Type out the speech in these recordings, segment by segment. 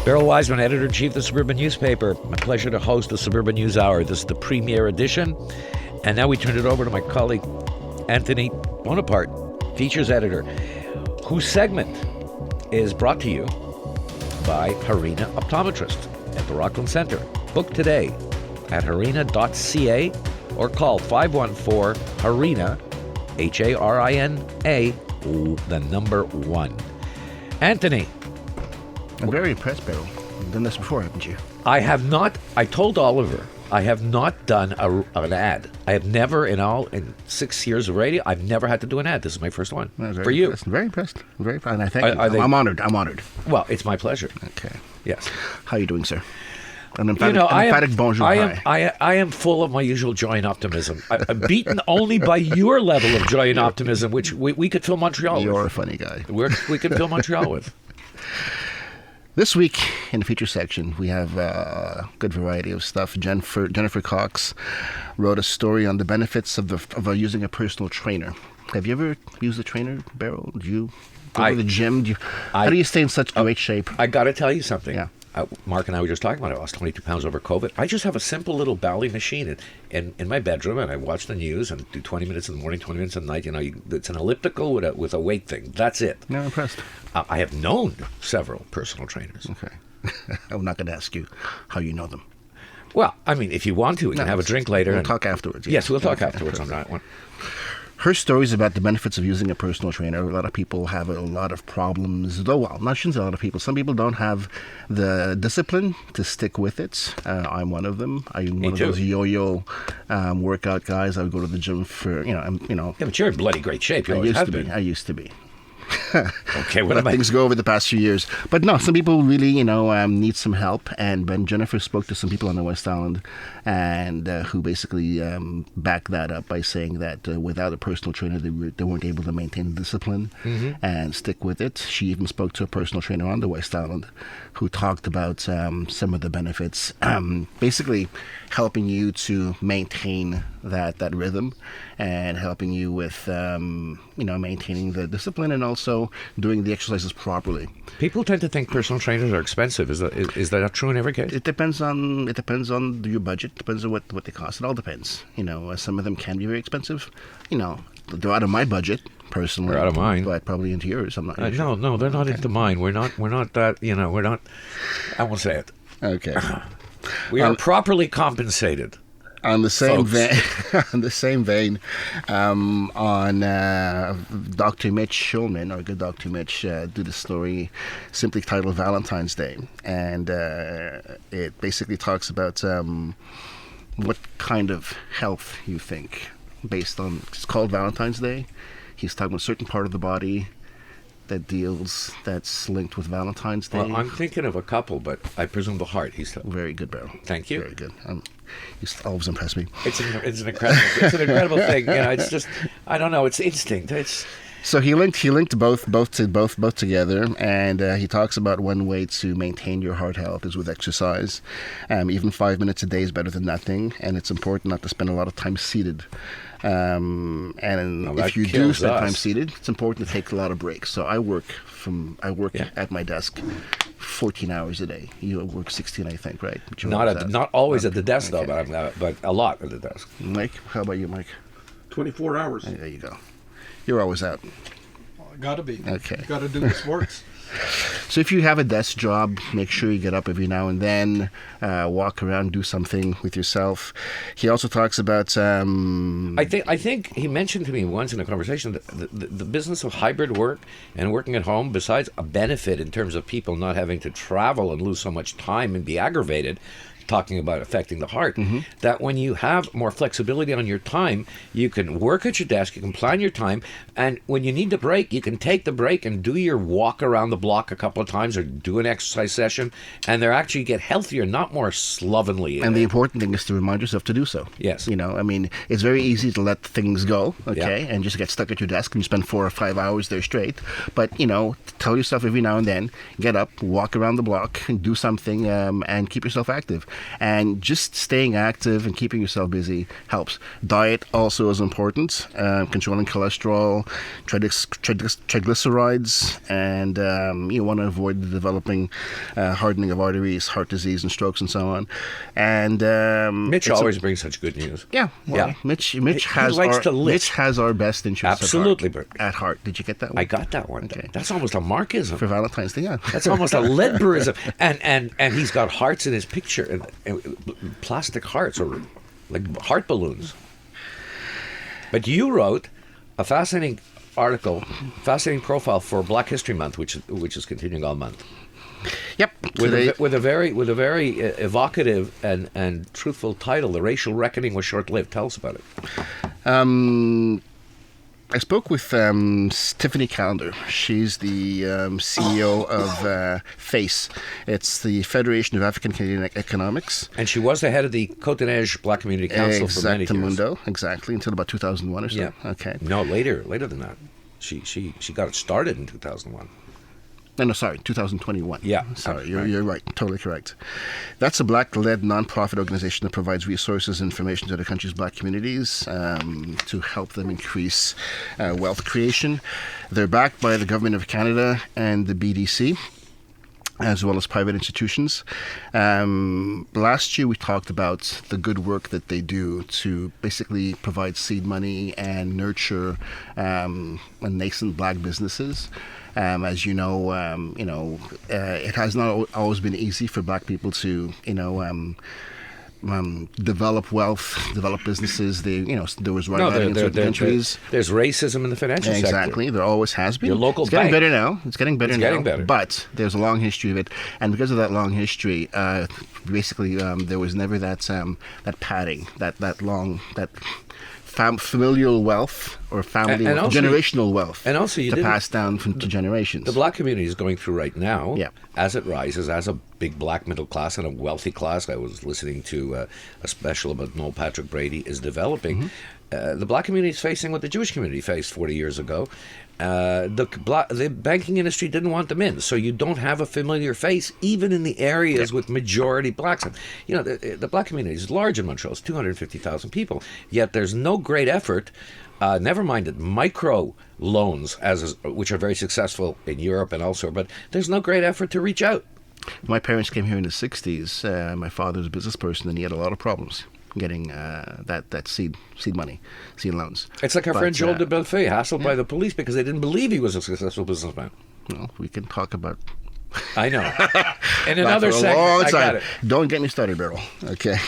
Beryl Wiseman, Editor-in-Chief of the Suburban newspaper. My pleasure to host the Suburban News Hour. This is the premiere edition. And now we turn it over to my colleague, Anthony Bonaparte, Features Editor, whose segment is brought to you by Harina Optometrist at the Rockland Center. Book today at harina.ca or call 514-HARINA, Harina, the number 1. Anthony. I'm very impressed, Beryl. You've done this before, haven't you? I have not. I told Oliver, I have not done an ad. I have never, in 6 years of radio, I've never had to do an ad. This is my first one. For you. Very impressed. Very impressed. And I thank you. I'm honored. Well, it's my pleasure. Okay. Yes. How are you doing, sir? An emphatic bonjour. I am full of my usual joy and optimism. I'm beaten only by your level of joy and optimism, which we could fill Montreal with. You're a funny guy. We could fill Montreal with. This week in the feature section, we have a good variety of stuff. Jennifer Cox wrote a story on the benefits of using a personal trainer. Have you ever used a trainer, Beryl? Do you go to the gym? How do you stay in such great shape? I got to tell you something. Yeah. Mark and I were just talking about it. I lost 22 pounds over COVID. I just have a simple little Bally machine in my bedroom, and I watch the news and do 20 minutes in the morning, 20 minutes at night. It's an elliptical with a weight thing. That's it. No, impressed. I have known several personal trainers. Okay. I'm not going to ask you how you know them. Well, I mean, if you want to, we can have a drink later. We'll talk afterwards. Yes, we'll talk afterwards on that one. Her story is about the benefits of using a personal trainer. A lot of people have a lot of problems, though, well, not shouldn't say a lot of people. Some people don't have the discipline to stick with it. I'm one of them. I'm one of those yo-yo workout guys. I would go to the gym for, Yeah, but you're in bloody great shape. You always have been. I used to be. Okay, what about things go over the past few years? But no, some people really, need some help. And when Jennifer spoke to some people on the West Island, and who basically backed that up by saying that without a personal trainer, they weren't able to maintain discipline and stick with it. She even spoke to a personal trainer on the West Island, who talked about some of the benefits, basically helping you to maintain that rhythm and helping you with maintaining the discipline and also doing the exercises properly. People tend to think personal trainers are expensive. Is that true in every case? It depends on your budget. Depends on what they cost. It all depends. Some of them can be very expensive. They're out of my budget personally. They're out of mine, but probably into yours. I'm not. Sure. No, they're not into mine. We're not that. We're not. I won't say it. Okay. We are properly compensated. On the same vein, on Dr. Mitch Schulman, or good Dr. Mitch, did a story simply titled Valentine's Day, and it basically talks about what kind of health you think based on. It's called Valentine's Day. He's talking about a certain part of the body that's linked with Valentine's Day. Well, I'm thinking of a couple, but I presume the heart. Very good, Beryl. Thank you. Very good. He's always impressed me. It's an incredible thing. It's just, I don't know. It's instinct. So he linked both together, and he talks about one way to maintain your heart health is with exercise. Even 5 minutes a day is better than nothing, and it's important not to spend a lot of time seated. And if you do spend time seated, it's important to take a lot of breaks. So I work at my desk 14 hours a day. You work 16, I think, right? Not always at the desk, though, but a lot at the desk. Mike, how about you, Mike? 24 hours. There you go. You're always out. Gotta be. Okay. Gotta do the sports. So if you have a desk job, make sure you get up every now and then, walk around, do something with yourself. He also talks about... I think he mentioned to me once in a conversation that the business of hybrid work and working at home, besides a benefit in terms of people not having to travel and lose so much time and be aggravated, talking about affecting the heart, that when you have more flexibility on your time, you can work at your desk, you can plan your time, and when you need to break, you can take the break and do your walk around the block a couple of times or do an exercise session, and they're actually get healthier, not more slovenly. And the important thing is to remind yourself to do so. Yes. It's very easy to let things go, and just get stuck at your desk and you spend 4 or 5 hours there straight. But, tell yourself every now and then, get up, walk around the block, and do something, and keep yourself active. And just staying active and keeping yourself busy helps. Diet also is important. Controlling cholesterol, triglycerides, and you want to avoid the developing hardening of arteries, heart disease, and strokes, and so on. And Mitch always brings such good news. yeah, well, Yeah. Mitch He has likes our to lift. Mitch has our best interests Absolutely, at Bert. heart. Did you get that one? I got that one. Okay. That's almost a Marxism. For Valentine's Day, yeah. That's almost a Ledberism. And he's got hearts in his picture, and plastic hearts, or like heart balloons. But you wrote a fascinating article, fascinating profile for Black History Month, which is continuing all month. Yep. With a very evocative and truthful title, "The Racial Reckoning Was Short-Lived." Tell us about it. I spoke with Tiffany Callender. She's the CEO of FACE. It's the Federation of African Canadian Economics. And she was the head of the Côte-des-Neiges Black Community Council for many years. Exactamundo, exactly, until about 2001 or so. Yeah. Okay. No, later than that. She got it started in 2001. No, sorry, 2021. Yeah. Sorry, you're right. Totally correct. That's a Black-led nonprofit organization that provides resources and information to the country's Black communities to help them increase wealth creation. They're backed by the Government of Canada and the BDC, as well as private institutions. Last year we talked about the good work that they do to basically provide seed money and nurture nascent Black businesses. As you know, it has not always been easy for Black people to, develop wealth, develop businesses. There was right in certain countries. There's racism in the financial sector. Exactly, there always has been. Your local it's getting bank. better now. It's getting better now. But there's a long history of it, and because of that long history, basically there was never that padding, that familial wealth or family And also, generational wealth, and also you to didn't- pass down to generations. The Black community is going through right now, Yeah. as it rises, as a big Black middle class and a wealthy class. I was listening to a special about Noel Patrick Brady is developing. The Black community is facing what the Jewish community faced 40 years ago. The banking industry didn't want them in, so you don't have a familiar face, even in the areas with majority Blacks. The Black community is large in Montreal. It's 250,000 people, yet there's no great effort. Never mind that micro loans, which are very successful in Europe and elsewhere, but there's no great effort to reach out. My parents came here in the 60s. My father was a business person, and he had a lot of problems getting that seed money, seed loans. It's like our friend Joel de Bellefeuille, hassled by the police because they didn't believe he was a successful businessman. Well, we can talk about. I know. In another segment, I got it. Don't get me started, Beryl. Okay.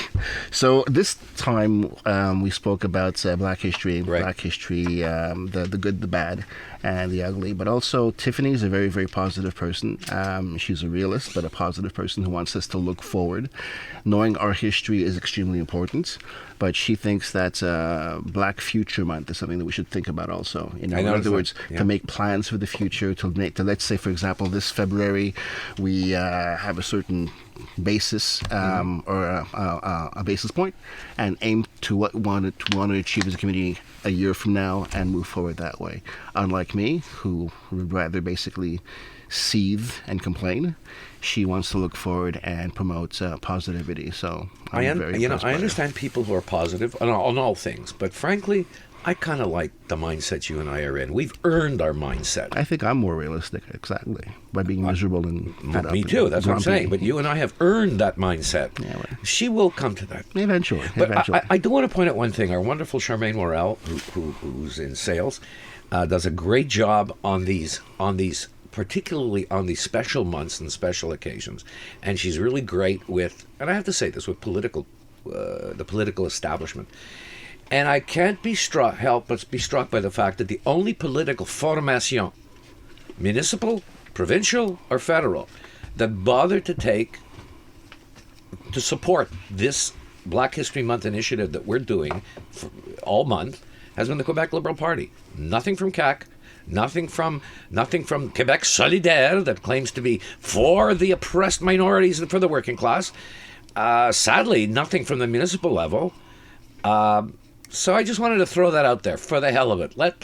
So this time we spoke about Black history, Right. Black history, the good, the bad, and the ugly. But also, Tiffany's a very, very positive person. She's a realist, but a positive person who wants us to look forward. Knowing our history is extremely important, but she thinks that Black Future Month is something that we should think about also. In other words, to make plans for the future, to let's say, for example, this February, we have a certain basis or a basis point, and aim to what we want to achieve as a community a year from now, and move forward that way. Unlike me, who would rather basically seethe and complain, she wants to look forward and promote positivity. So I understand people who are positive on all things, but frankly, I kind of like the mindset you and I are in. We've earned our mindset. I think I'm more realistic, exactly, by being miserable and fed up. Me too, that's what I'm saying. But you and I have earned that mindset. Yeah, well. She will come to that. Eventually. But I do want to point out one thing. Our wonderful Charmaine Morel, who's in sales, does a great job on these, particularly on these special months and special occasions. And she's really great with, and I have to say this, with the political establishment. And I can't help but be struck by the fact that the only political formation, municipal, provincial, or federal, that bothered to support this Black History Month initiative that we're doing for all month has been the Quebec Liberal Party. Nothing from CAQ, nothing from Quebec Solidaire that claims to be for the oppressed minorities and for the working class. Sadly, nothing from the municipal level. So I just wanted to throw that out there for the hell of it. Let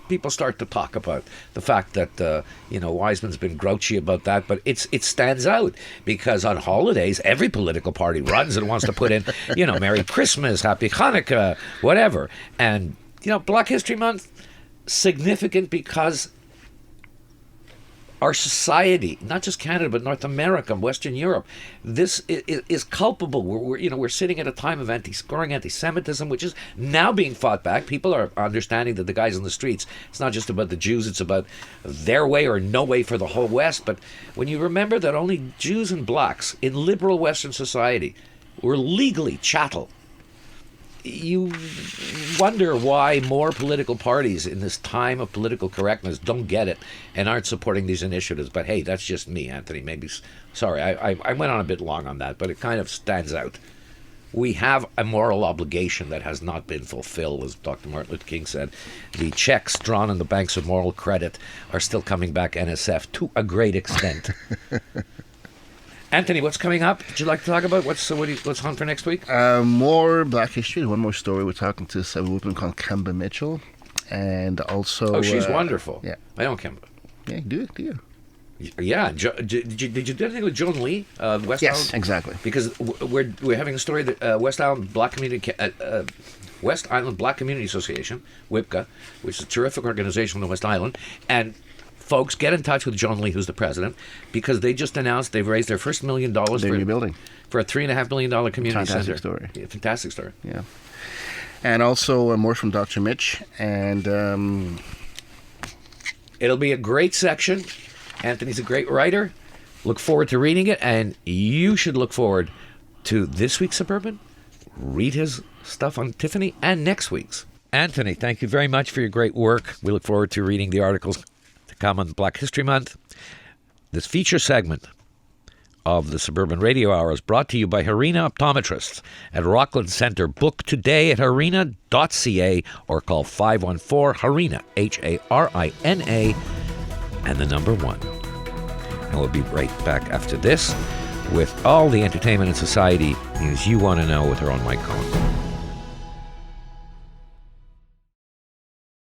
people start to talk about the fact that Wiseman's been grouchy about that, but it stands out because on holidays every political party runs and wants to put in Merry Christmas, Happy Hanukkah, whatever. And Black History Month, significant because our society, not just Canada, but North America, Western Europe, this is culpable. We're sitting at a time of growing anti-Semitism, which is now being fought back. People are understanding that the guys on the streets, it's not just about the Jews, it's about their way or no way for the whole West. But when you remember that only Jews and blacks in liberal Western society were legally chattel, you wonder why more political parties in this time of political correctness don't get it and aren't supporting these initiatives. But hey, that's just me, Anthony. Maybe, sorry, I went on a bit long on that, but it kind of stands out. We have a moral obligation that has not been fulfilled, as Dr. Martin Luther King said. The checks drawn on the banks of moral credit are still coming back NSF to a great extent. Anthony, what's coming up? Would you like to talk about? What's on for next week? More Black history. One more story. We're talking to a woman called Kemba Mitchell. And also... Oh, she's wonderful. Yeah. I know Kemba. Yeah, do you? Yeah. Did you do anything with Joan Lee, West Yes, Island? exactly. Because we're having a story that West Island Black Community... West Island Black Community Association, WIPCA, which is a terrific organization on the West Island, and... Folks, get in touch with John Lee, who's the president, because they just announced they've raised their first $1 million Their new building. For a $3.5 million community Fantastic center. story. Yeah, fantastic story. Yeah. And also more from Dr. Mitch. And it'll be a great section. Anthony's a great writer. Look forward to reading it, and you should look forward to this week's Suburban. Read his stuff on Tiffany and next week's. Anthony, thank you very much for your great work. We look forward to reading the articles to come on Black History Month. This feature segment of the Suburban Radio Hour is brought to you by Harina Optometrists at Rockland Centre. Book today at harina.ca or call 514-HARINA, Harina, and the number 1. And we'll be right back after this with all the entertainment and society news you want to know with her own Mike Cohen.